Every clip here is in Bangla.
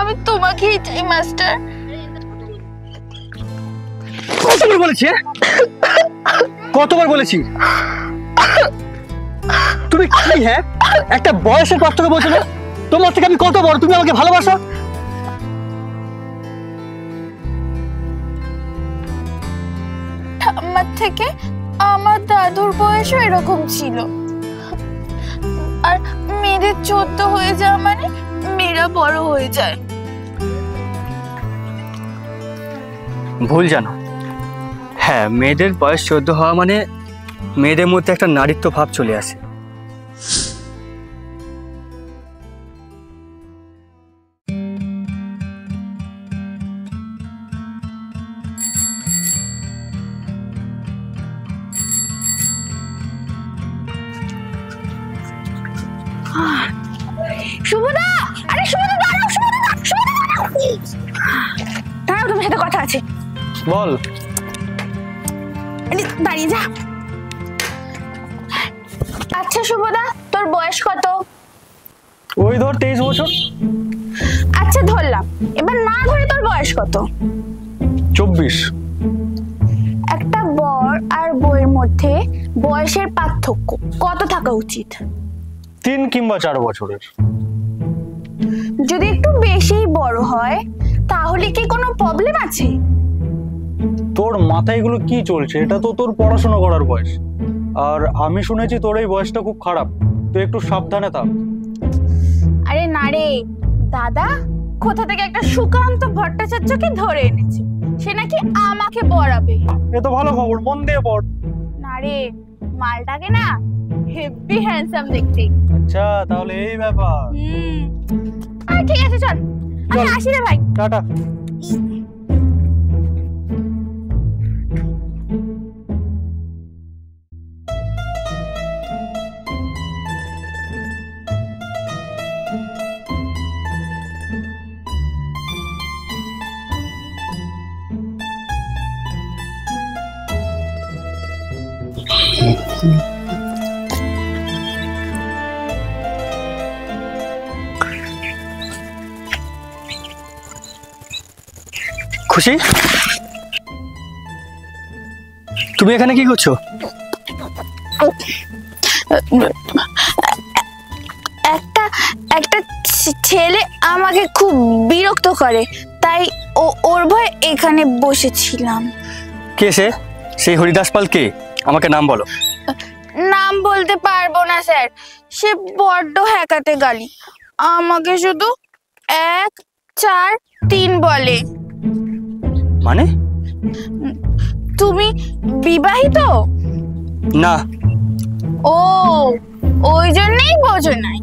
আমি তোমাকেই চাই মাস্টার। কতবার বলেছি, কতবার বলেছি? তুমি কি হ্যাঁ একটা বয়সের পার্থক্য বলছো না? তোমার থেকে আমি কত বড়, তুমি আমাকে ভালোবাসো? ঠাম্মার থেকে আমার দাদুর বয়সও এরকম ছিল। আর মেয়েদের 14 হয়ে যাওয়া মানে মেয়েরা বড় হয়ে যায়। ভুল জানো। হ্যাঁ, মেয়েদের বয়স 14 হওয়া মানে মেয়েদের মধ্যে একটা নারীত্ব ভাব চলে আসে। শুভদা, আরে শুভদা দাঁড়াও, শুভদা দাঁড়াও। দাঁড়াও, তোমার সাথে কথা আছে। বল। দাঁড়িয়ে যা। আচ্ছা শুভদা, তোর বয়স কত? ওই ধর 23 বছর। আচ্ছা ধরলাম, এবার না ধরে তোর বয়স কত? 24। একটা বর আর বউয়ের মধ্যে বয়সের পার্থক্য কত থাকা উচিত? 3 কিংবা 4 বছরের। যদি একটু বেশি বড় হয় তাহলে কি কোনো প্রবলেম আছে? তোর মাথায় এগুলো কি চলছে? এটা তো তোর পড়াশোনা করার বয়স। আর আমি শুনেছি তোর এই বয়সটা খুব খারাপ, তুই একটু সাবধানে থাক। আরে না রে দাদা, কোথা থেকে একটা সুকান্ত ভট্টাচার্যকে ধরে এনেছে, সে নাকি আমাকে পড়াবে। এ তো ভালো খবর, মন দিয়ে পড়। না রে, মালটাকে না হেভি হ্যান্ডসাম দেখতে। আচ্ছা তাহলে এই ব্যাপার। আরে ঠিক আছে চল, আমি আসি রে ভাই, টাটা। খুশি, তুমি এখানে কি করছো? একটা ছেলে আমাকে খুব বিরক্ত করে, তাই ওর ভয়ে এখানে বসেছিলাম। কে সে? সেই হরিদাস পাল কে? আমাকে নাম বলো। নাম বলতে পারবো না স্যার, সে বড্ড হ্যাকাতে গালি, আমাকে শুধু 1 4 3 বলে। মানে? তুমি বিবাহিত? না। ও, ওই জন্যই বোঝো নাই।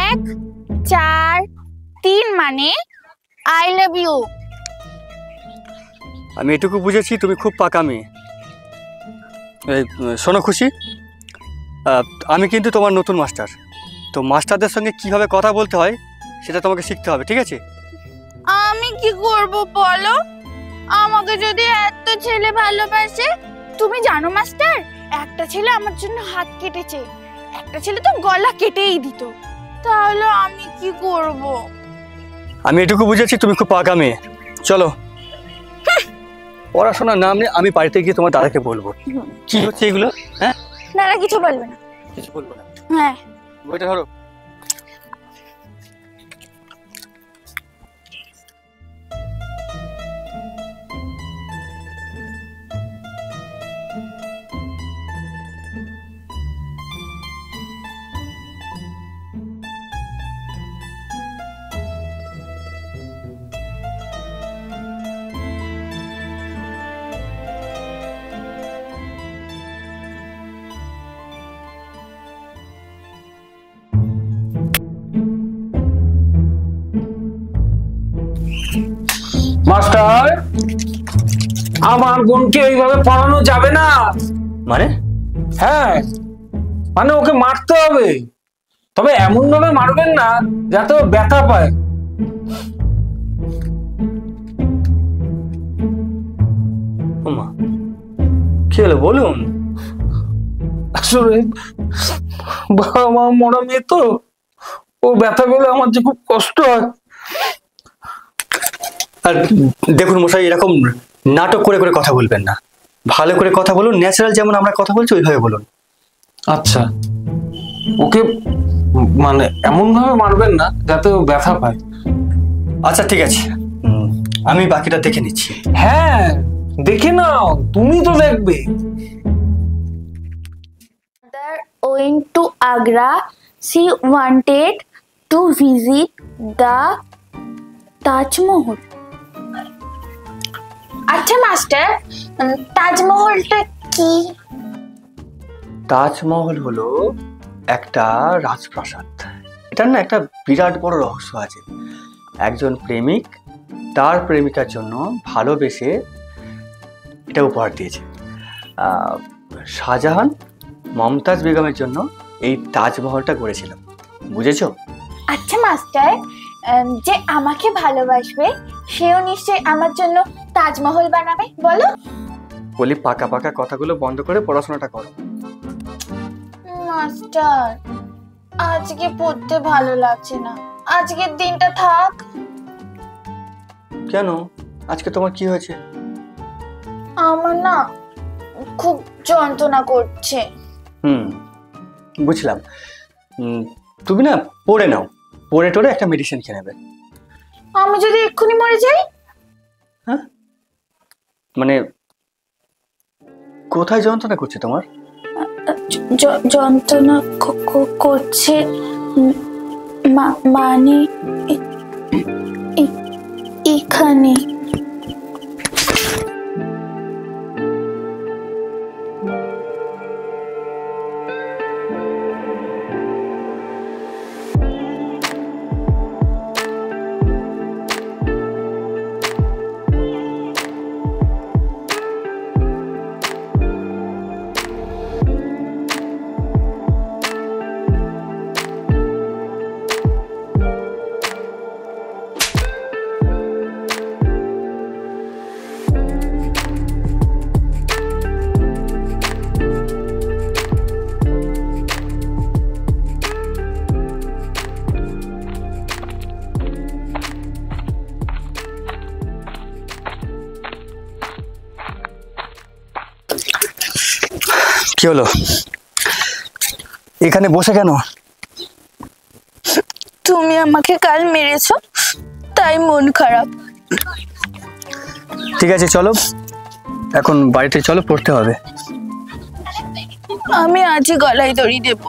1 4 3 মানে আই লাভ ইউ। আমি এটুকু বুঝেছি তুমি খুব পাকা মেয়ে। শোনো খুশি, আমি কিন্তু তোমার নতুন মাস্টার, তো মাস্টারদের সঙ্গে কিভাবে কথা বলতে হয় সেটা তোমাকে শিখতে হবে, ঠিক আছে? আমি কি করব বলো? আমাকে যদি এত ছেলে ভালোবাসে, তুমি জানো মাস্টার, একটা ছেলে আমার জন্য হাত কেটেছে, একটা ছেলে তো গলা কেটেই দিত, তাহলে আমি কি করব? আমি এটুকু বুঝেছি তুমি খুব পাকা মেয়ে। চলো, পড়াশোনার নাম নিয়ে আমি বাড়িতে গিয়ে তোমার দাদাকে বলবো। কি হচ্ছে এগুলো? হ্যাঁ, দাদা কিছু বলবে না। কিছু বলবো না? হ্যাঁ, বইটা ধরো। মাস্টার, আমার বোনকে এইভাবে পড়ানো যাবে না। মানে? হ্যাঁ, মানে ওকে মারতে হবে, তবে এমন ভাবে মারবেন না যাতে ও ব্যথা পায়। ওমা, কি হলো বলুন? আসলে বাবা মা মরা মেয়ে তো, ও ব্যথা পেলে আমার যে খুব কষ্ট হয়। আর দেখুন মশাই, এরকম নাটক করে করে কথা বলবেন না, ভালো করে কথা বলুন, ন্যাচারাল যেমন আমরা কথা বলছি ওইভাবে বলুন। আচ্ছা, ওকে মানে এমন ভাবে মারবেন না যাতে ও ব্যথা পায়। আচ্ছা ঠিক আছে, আমি বাকিটা দেখে নিচ্ছি। হ্যাঁ, দেখে নাও, তুমি তো দেখবে। Mother owing to Agra, she wanted to visit the Taj Mahal. আচ্ছা মাস্টার, তাজমহলটা কি? তাজমহল হলো একটা রাজপ্রাসাদ। এটার না একটা বিরাট বড় রহস্য আছে। একজন প্রেমিক তার প্রেমিকার জন্য ভালোবেসে এটা উপহার দিয়েছে। শাহজাহান মমতাজ বেগমের জন্য এই তাজমহলটা গড়েছিল, বুঝেছো? আচ্ছা মাস্টার, যে আমাকে ভালোবাসবে সেও নিশ্চয়ই আমার জন্য তাজমহল বানাবে, বলো? বলি পাকা পাকা কথাগুলো বন্ধ করে পড়াশোনাটা করো। মাস্টার, আজকে পড়তে ভালো লাগছে না, আজকের দিনটা থাক। কেন, আজকে তোমার কি হয়েছে? আমার না খুব যন্ত্রণা করছে। বুঝলাম। তুমি না পড়ে নাও, পড়ে টোরে একটা মেডিসিন খেয়ে নেবে। আমি যদি এক্ষুনি মরে যাই? হ্যাঁ, মানে কোথায় যন্ত্রণা করছে তোমার? যন্ত্রণা করছে মানে এখানে। কি হলো, এখানে বসে কেন? তুমি আমাকে কাল মেরেছো, তাই মন খারাপ। ঠিক আছে চলো, এখন বাড়িতে চলো, পড়তে হবে। আমি আজই গলায় দড়ি দেব।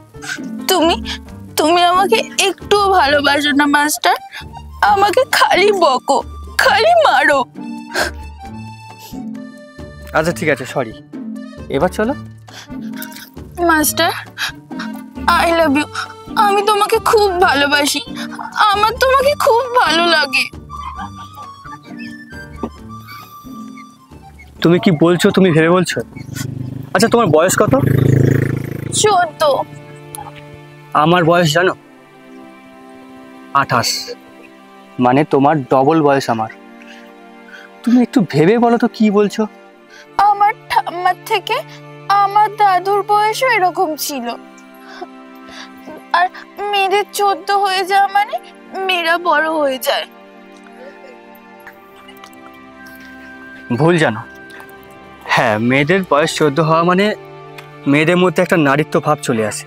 তুমি তুমি আমাকে একটুও ভালোবাসো না মাস্টার, আমাকে খালি বকো, খালি মারো। আচ্ছা ঠিক আছে, সরি, এবার চলো। Master, I love you. আমি তোমাকে খুব ভালোবাসি, আমার তোমাকে খুব ভালো লাগে। তুমি কি বলছো, তুমি ভেবে বলছো? আচ্ছা তোমার বয়স কত? 14। আমার বয়স জানো? 28, মানে তোমার ডবল বয়স আমার। তুমি একটু ভেবে বলো তো কি বলছো? আমার ঠাম্মার থেকে আমার দাদুর বয়সও এরকম ছিল। আর মেয়েদের 14 হয়ে যাওয়া মানে মেয়েরা বড় হয়ে যায়। ভুল জানো। হ্যাঁ, মেয়েদের বয়স 14 হওয়া মানে মেয়েদের মধ্যে একটা নারীত্ব ভাব চলে আসে,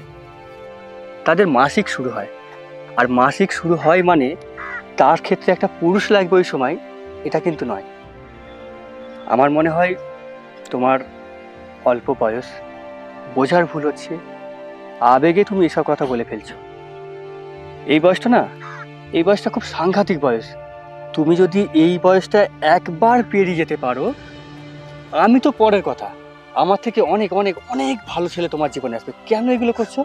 তাদের মাসিক শুরু হয়। আর মাসিক শুরু হয় মানে তার ক্ষেত্রে একটা পুরুষ লাগবে ওই সময়, এটা কিন্তু নয়। আমার মনে হয় তোমার অল্প বয়স, বোঝার ভুল হচ্ছে, আবেগে তুমি এসব কথা বলে ফেলছো। এই বয়সটা না, এই বয়সটা খুব সাংঘাতিক বয়স। তুমি যদি এই বয়সটা একবার পেরিয়ে যেতে পারো, আমি তো পরের কথা, আমার থেকে অনেক অনেক অনেক ভালো ছেলে তোমার জীবনে আসবে। কেন এগুলো করছো?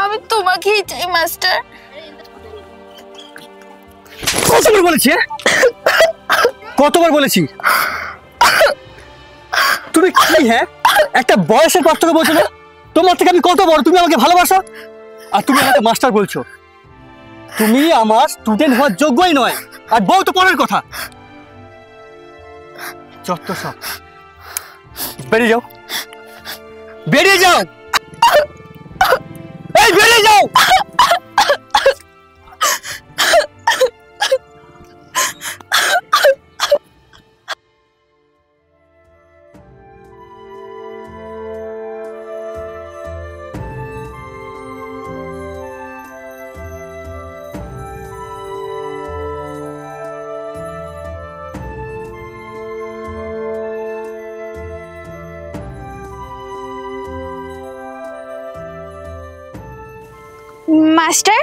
আমি তোমাকেই চাই মাস্টার। কতবার বলেছি, কতবার বলেছি? তুমি কি, হ্যাঁ, একটা বয়সের পার্থক্য বলছো না? তোমার থেকে আমি কত বড়, তুমি আমাকে ভালোবাসো, আর তুমি আমাকে মাস্টার বলছো। তুমি আমার স্টুডেন্ট হওয়ার যোগ্যই নয়, আর বউ তো পরের কথা। যত সব, বেরিয়ে যাও, বেরিয়ে যাও, এই বেরিয়ে যাও। মাস্টার।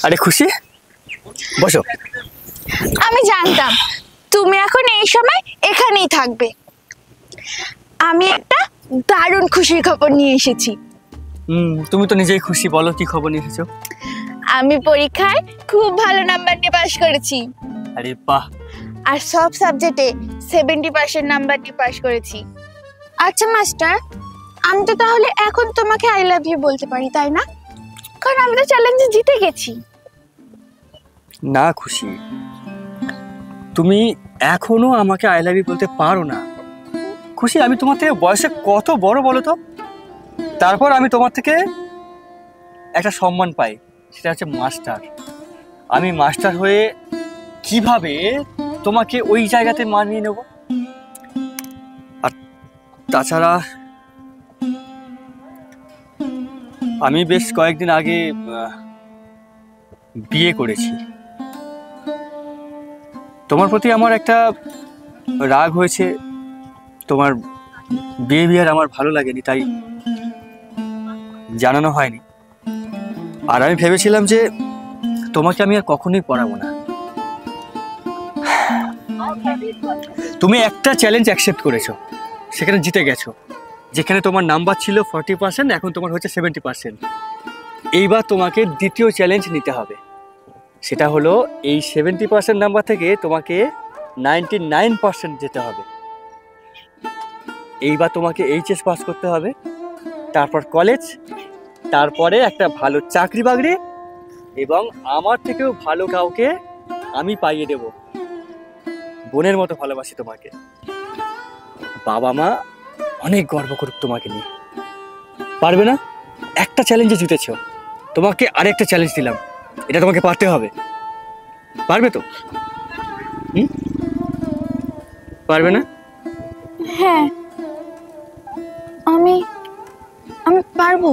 আরে খুশি, বসো। আমি জানতাম তুমি এখন এই সময় এখানেই থাকবে। আমি একটা দারুণ খুশির খবর নিয়ে এসেছি। তুমি তো নিজেই খুশি, বলো কি খবর নিয়ে এসেছো? আমি পরীক্ষায় খুব ভালো নাম্বার নিয়ে পাশ করেছি। আরে বাহ। আর সব সাবজেক্টে 70% নাম্বার নিয়ে পাশ করেছি। আচ্ছা মাস্টার, আমি তো তাহলে এখন তোমাকে আই লাভ ইউ বলতে পারি, তাই না? কারণ আমি তো চ্যালেঞ্জে জিতে গেছি। না খুশি, তুমি এখনো আমাকে আই লাভ ইউ বলতে পারো না। খুশি, আমি তোমার থেকে বয়সে কত বড় বলো তো? তারপর আমি তোমার থেকে একটা সম্মান পাই, সেটা হচ্ছে মাস্টার। আমি মাস্টার হয়ে কিভাবে তোমাকে ওই জায়গাতে মানিয়ে নেব? আর তাছাড়া আমি বেশ কয়েকদিন আগে বিয়ে করেছি। তোমার প্রতি আমার একটা রাগ হয়েছে, তোমার বিহেভিয়ার আমার ভালো লাগেনি, তাই জানানো হয়নি। আর আমি ভেবেছিলাম যে তোমাকে আমি আর কখনোই পড়াবো না। তুমি একটা চ্যালেঞ্জ অ্যাকসেপ্ট করেছো, সেখানে জিতে গেছো। যেখানে তোমার নাম্বার ছিল 40%, এখন তোমার হচ্ছে 70%। এইবার তোমাকে দ্বিতীয় চ্যালেঞ্জ নিতে হবে। সেটা হলো এই 70% নাম্বার থেকে তোমাকে 99% যেতে হবে। এইবার তোমাকে এইচএস পাস করতে হবে, তারপর কলেজ, তারপরে একটা ভালো চাকরি বাকরি, এবং আমার থেকেও ভালো কাউকে আমি পাইয়ে দেব। বোনের মতো ভালোবাসি তোমাকে। বাবা মা অনেক গর্ব করুক তোমাকে নিয়ে। পারবে না? একটা চ্যালেঞ্জে জিতেছো, তোমাকে আরেকটা চ্যালেঞ্জ দিলাম, এটা তোমাকে পারতে হবে। পারবে তো? পারবে না? হ্যাঁ, আমি পারবো।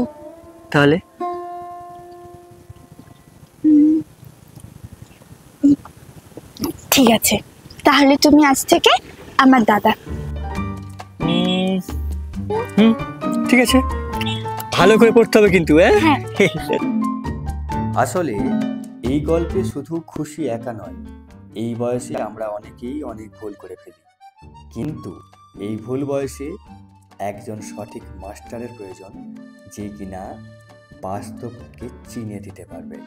তাহলে ঠিক আছে, তাহলে তুমি আজ থেকে আমার দাদা। ঠিক আছে, ভালো করে পড়তে হবে কিন্তু। হ্যাঁ। আসলে এই গল্পে শুধু খুশি একা নয়, এই বয়সে আমরা অনেকেই অনেক ভুল করে ফেলি, কিন্তু এই ভুল বয়সে একজন সঠিক মাস্টারের প্রয়োজন, যে কিনা বাস্তবকে চিনিয়ে দিতে পারবে।